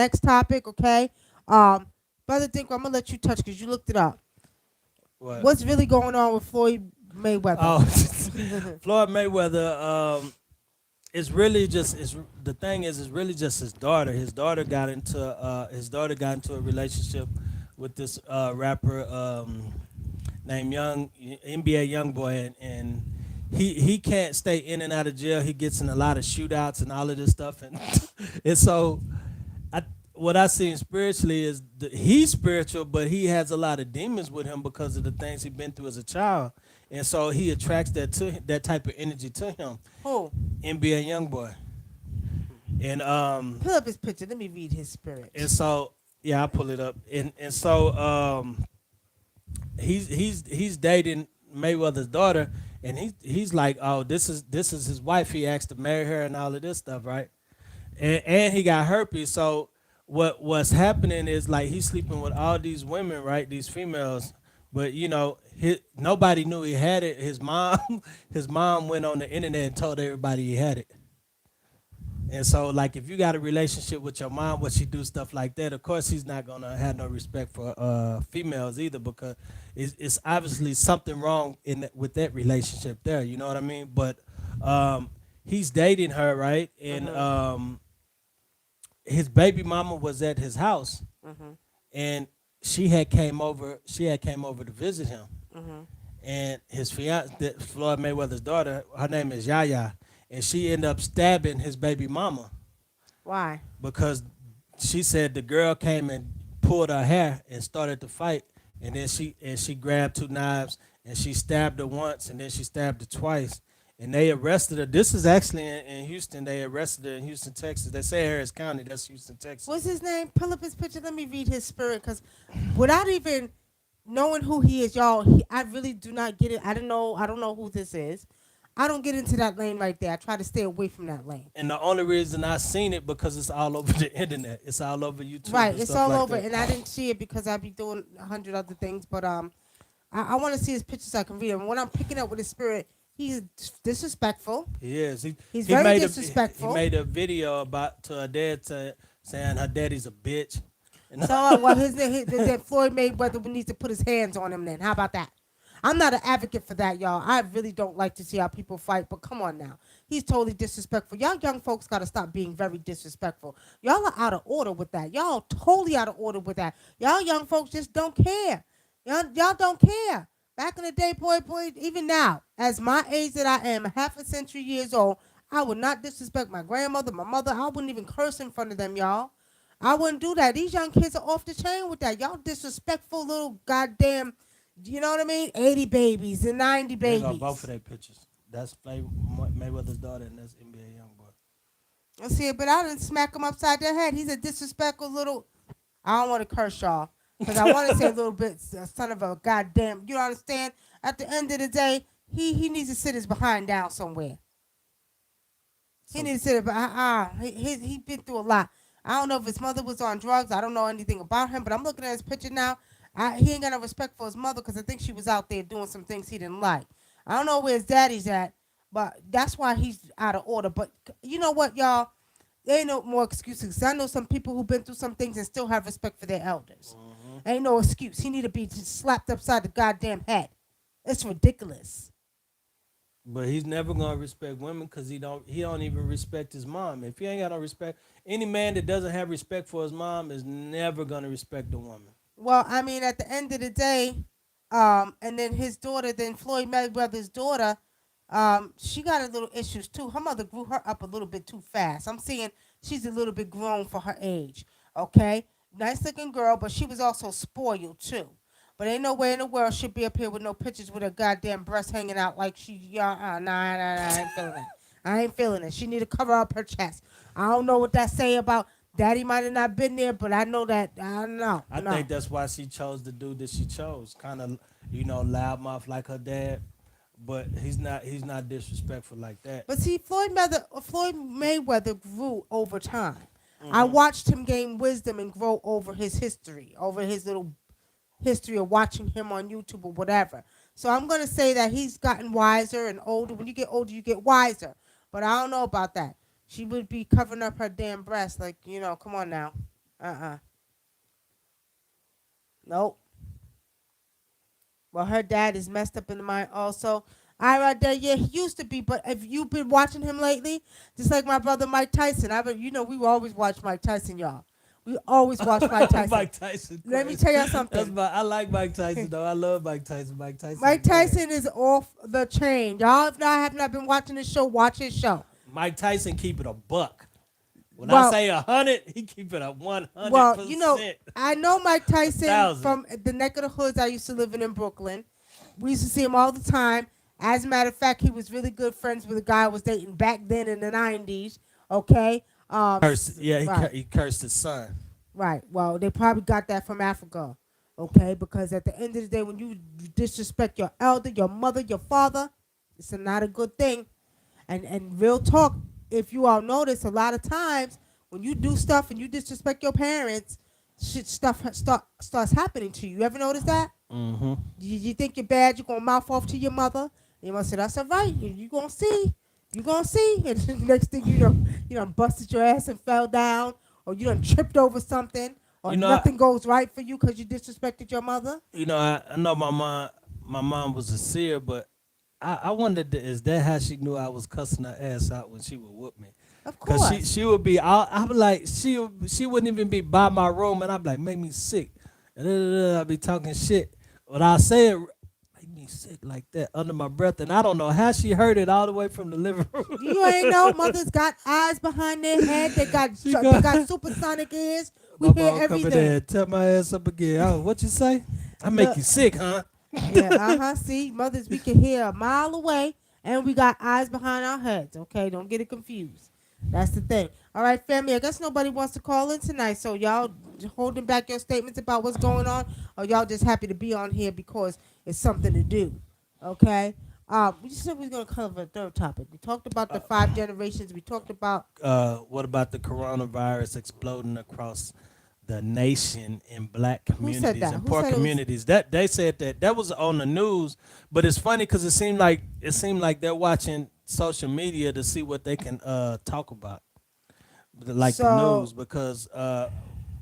next topic, okay? Brother Dinker, I'm gonna let you touch because you looked it up. What? What's really going on with Floyd Mayweather? Oh, Floyd Mayweather. It's really just it's the thing is it's really just his daughter. His daughter got into a relationship with this rapper named NBA Youngboy, and he can't stay in and out of jail. He gets in a lot of shootouts and all of this stuff, and and so I what I seen spiritually is he's spiritual, but he has a lot of demons with him because of the things he's been through as a child, and so he attracts that type of energy to him. Who? NBA Youngboy, and Pull up his picture. Let me read his spirit. and so yeah, I pull it up, and so he's dating Mayweather's daughter, and he's like, oh, this is his wife. He asked to marry her and all of this stuff, right? And he got herpes. So what's happening is like he's sleeping with all these women, right? These females, but nobody knew he had it. His mom, his mom went on the internet and told everybody he had it. And so, like, if you got a relationship with your mom, what she do stuff like that, of course, he's not gonna have no respect for females either, because it's obviously something wrong with that relationship there. You know what I mean? But he's dating her, right? And Mm-hmm. his baby mama was at his house, Mm-hmm. and she had came over. She had came over to visit him, Mm-hmm. and his fiance, Floyd Mayweather's daughter, her name is Yaya, and she ended up stabbing his baby mama Why? because she said the girl came and pulled her hair and started to fight, and then she grabbed two knives and she stabbed her once, and then she stabbed her twice, and they arrested her. This is actually in Houston. They arrested her in Houston, Texas. They say Harris County. That's Houston, What's Texas. his name? Pull up his picture. Let me read his spirit, because without even knowing who he is, y'all, I really do not get it. I don't know. I don't know who this is. I don't get into that lane right there. I try to stay away from that lane. And the only reason I seen it because it's all over the internet. It's all over YouTube Right, and it's stuff all like over, that. and I didn't see it because I be doing 100 other things. But I want to see his pictures so I can read him. When I'm picking up with his spirit, he's disrespectful. He is. He's He very made he disrespectful. made a video about to her dad saying her daddy's a bitch. And So, well, that Floyd Mayweather needs to put his hands on him. Then, how about that? I'm not an advocate for that, y'all. I really don't like to see how people fight, but come on now. He's totally disrespectful. Y'all young folks got to stop being very disrespectful. Y'all are out of order with that. Y'all totally out of order with that. Y'all young folks just don't care. Y'all don't care. Back in the day, boy, even now, as my age that I am, half a century years old, I would not disrespect my grandmother, my mother. I wouldn't even curse in front of them, y'all. I wouldn't do that. These young kids are off the chain with that. Y'all disrespectful little goddamn, you know what I mean? 80 babies and 90 there go both babies. of their pictures. That's Mayweather's daughter and that's NBA Youngboy. I see it, but I didn't smack him upside the head. He's a disrespectful little, I don't want to curse y'all. Because I want to say a little bit, son of a goddamn, you understand? At the end of the day, he needs to sit his behind down somewhere. He So needs to sit it, but he been through a lot. I don't know if his mother was on drugs. I don't know anything about him, but I'm looking at his picture now. He ain't got no respect for his mother because I think she was out there doing some things he didn't like. I don't know where his daddy's at, but that's why he's out of order. But you know what, y'all? There ain't no more excuses. I know some people who've been through some things and still have respect for their elders. Ain't no excuse. He need to be just slapped upside the goddamn head. It's ridiculous. but he's never gonna respect women because he don't even respect his mom. If he ain't got no respect, any man that doesn't have respect for his mom is never gonna respect a woman. Well, I mean, at the end of the day, and then his daughter, then Floyd Mayweather's daughter, she got a little issues too. Her mother grew her up a little bit too fast. I'm seeing she's a little bit grown for her age. Okay, nice looking girl, but she was also spoiled too. But ain't no way in the world she'll be up here with no pictures with her goddamn breast hanging out like she, nah, I ain't feeling it. I ain't feeling it. She need to cover up her chest. I don't know what that say about daddy might have not been there, but I know that, I don't know, I no. think that's why she chose the dude that she chose. Kind of, loudmouth like her dad, but he's not disrespectful like that. But see, Floyd Mayweather grew over time. I Hmm. watched him gain wisdom and grow over his history, over his little history of watching him on YouTube or whatever. So I'm gonna say that he's gotten wiser and older. When you get older, you get wiser. But I don't know about that. She would be covering up her damn breast, like, come on now. Uh-uh. Nope. Well, her dad is messed up in the mind also. I right there, yeah, he used to be, but if you've been watching him lately, just like my brother Mike Tyson, we always watch Mike Tyson, y'all. We always watch Mike Tyson. Mike Tyson. Let me Crazy. tell y'all something. I like Mike Tyson though. I love Mike Tyson. Mike Tyson. Mike Tyson is off the chain. Y'all, if not have not been watching this show, watch his show. Mike Tyson keep it a buck. When Well, I say 100, he keep it a 100%. well, you know, I know Mike Tyson 1,000. from the neck of the hoods I used to live in Brooklyn. We used to see him all the time. As a matter of fact, he was really good friends with a guy I was dating back then in the 90s. Okay? Right. He cursed his son. Right. Well, they probably got that from Africa. Okay? Because at the end of the day, when you disrespect your elder, your mother, your father, it's not a good thing. And real talk, if you all notice, a lot of times when you do stuff and you disrespect your parents, starts happening to you. You ever notice that? Mm-hmm. You think you're bad, you're going to mouth off to your mother. You must say, that's all right. You're going to see. You're going to see. And the next thing you know, you done busted your ass and fell down, or you done tripped over something, or nothing goes right for you because you disrespected your mother. You know, I know my mom was a seer, but I wondered, is that how she knew I was cussing her ass out when she would whoop me? Of course. Because she would be, I'd be like, she wouldn't even be by my room, and I'd be like, make me sick. And I'd be talking shit. But I say it, make me sick like that under my breath, and I don't know how she heard it all the way from the living room. You ain't know mothers got eyes behind their head. They got supersonic ears. We My hear mom come in there everything. and tell my ass up again. Oh, what you say? I make you sick, huh? Yeah, see, mothers, we can hear a mile away, and we got eyes behind our heads. Okay, don't get it confused. That's the thing. All right, family, I guess nobody wants to call in tonight, so y'all holding back your statements about what's going on, or y'all just happy to be on here because it's something to do. Okay? We said we was going to cover a third topic. We talked about the 5 generations. We talked about... What about the coronavirus exploding across the nation in black communities and poor communities? That they said that was on the news, but it's funny because it seemed like they're watching social media to see what they can talk about, like the news, because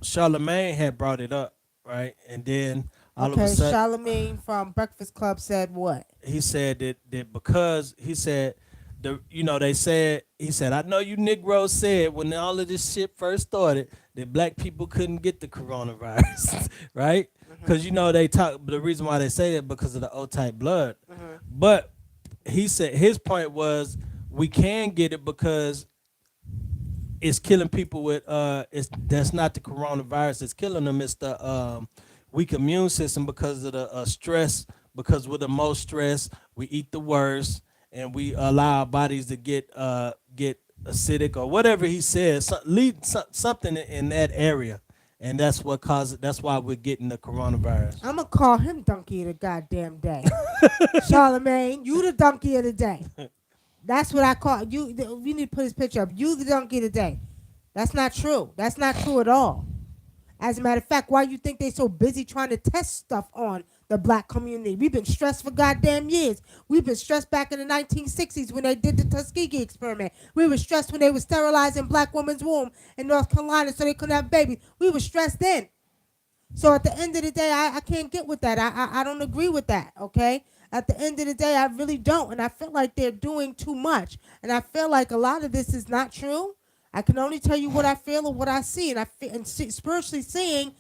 Charlemagne had brought it up, right? And then all of a sudden, Charlemagne from Breakfast Club said what? He said that because he said he said, I know you Negroes said when all of this shit first started that black people couldn't get the coronavirus, right? Because they talk. The reason why they say that because of the O type blood, but he said his point was we can get it because it's killing people with that's not the coronavirus that's killing them. It's the weak immune system because of the stress. Because with the most stress, we eat the worst, and we allow our bodies to get acidic or whatever he says. Something in that area, and that's what causes. That's why we're getting the coronavirus. I'm gonna call him donkey of the goddamn day. Charlemagne, you the donkey of the day. That's what I call you. We need to put his picture up. You the donkey of the day. That's not true. That's not true at all. As a matter of fact, why you think they so busy trying to test stuff on the black community? We've been stressed for goddamn years. We've been stressed back in the 1960s when they did the Tuskegee experiment. We were stressed when they were sterilizing black women's womb in North Carolina so they couldn't have babies. We were stressed then. So at the end of the day, I can't get with that. I don't agree with that, okay? At the end of the day, I really don't. And I feel like they're doing too much. And I feel like a lot of this is not true. I can only tell you what I feel or what I see. And spiritually seeing,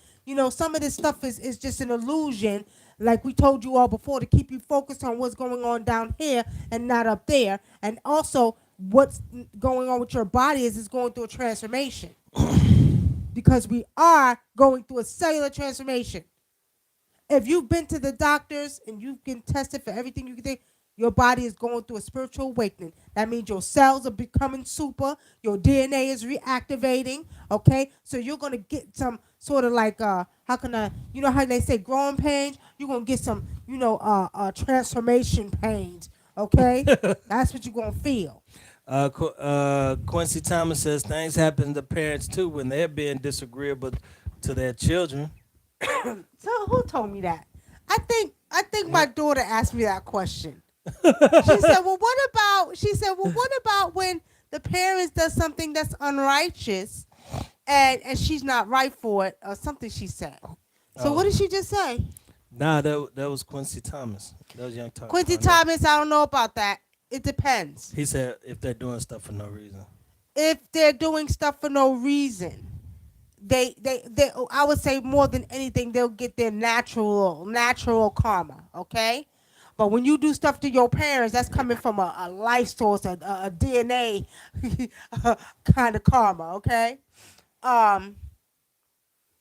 some of this stuff is just an illusion, like we told you all before, to keep you focused on what's going on down here and not up there. And also, what's going on with your body is going through a transformation. Because we are going through a cellular transformation. If you've been to the doctors and you've been tested for everything you can think, your body is going through a spiritual awakening. That means your cells are becoming super. Your DNA is reactivating. Okay? So you're going to get some sort of like, how they say growing pains? You're going to get some, transformation pains. Okay? That's what you're going to feel. Quincy Thomas says things happen to parents too when they're being disagreeable to their children. So who told me that? I think my daughter asked me that question. She said, well, what about when the parents does something that's unrighteous and she's not right for it or something she said. So what Oh, did she just say? nah, that was Quincy Thomas. That was Quincy Cornell. Thomas, I don't know about that. It depends. He said if they're doing stuff for no reason. If they're doing stuff for no reason, they I would say more than anything they'll get their natural karma, okay? But when you do stuff to your parents, that's coming from a life source, a DNA kind of karma, okay? Um,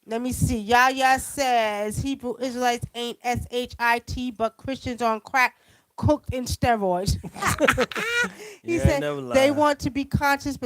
Let me see. Yaya says Hebrew Israelites ain't shit, but Christians on crack cooked in steroids. He You ain't said never they lied. want to be conscious, but